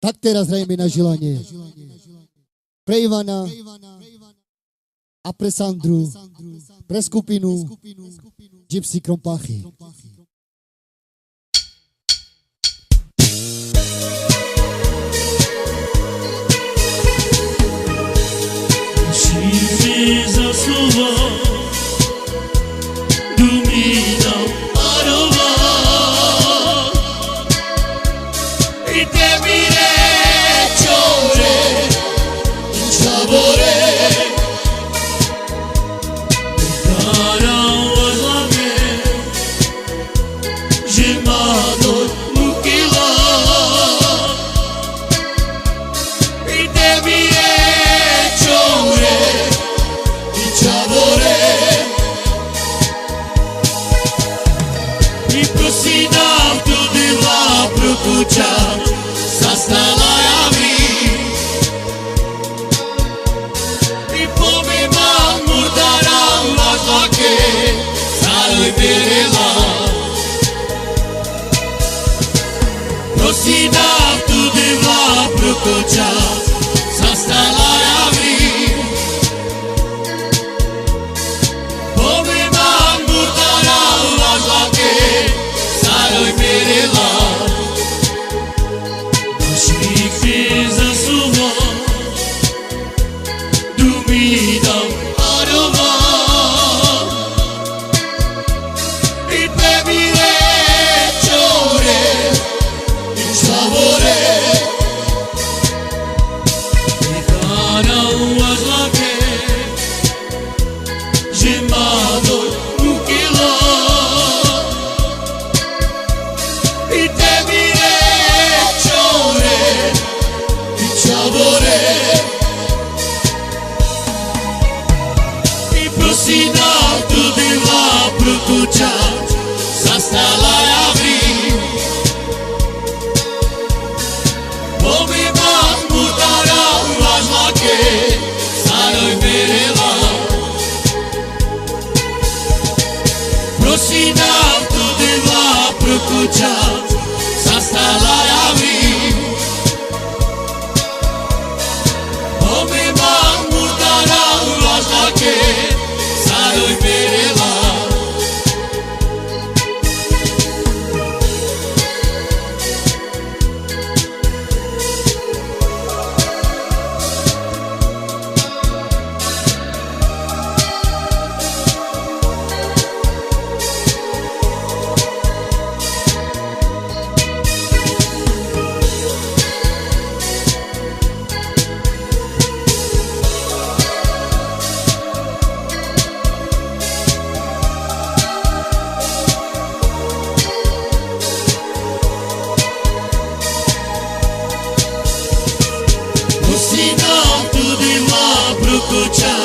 Tak teraz hrajeme na želanie. Pre Ivana a pre Sandru, pre skupinu Gypsy Krompáchy. Za slovo dumínam aroval i te mi rečore in sabore daram vazlame že mado mukila i te mi rečore i prosidam tudi la prokuća sastala javi i pomimam murdaram vazlake saroj berela prosidam tudi la prokuća sastala javi saroj berela Aşık bize suva dumidam arova i tebi rečore in sabore i daram vazlake že mado mukila i tebi rečore i sabore i prosidam tudi la prokuća sastala javi pomimam murdaram vazlake saroj berela prosidam tudi la prokuća sastala javi pomimam murdaram vazlake saroj berela Prosidam tudi la prokuća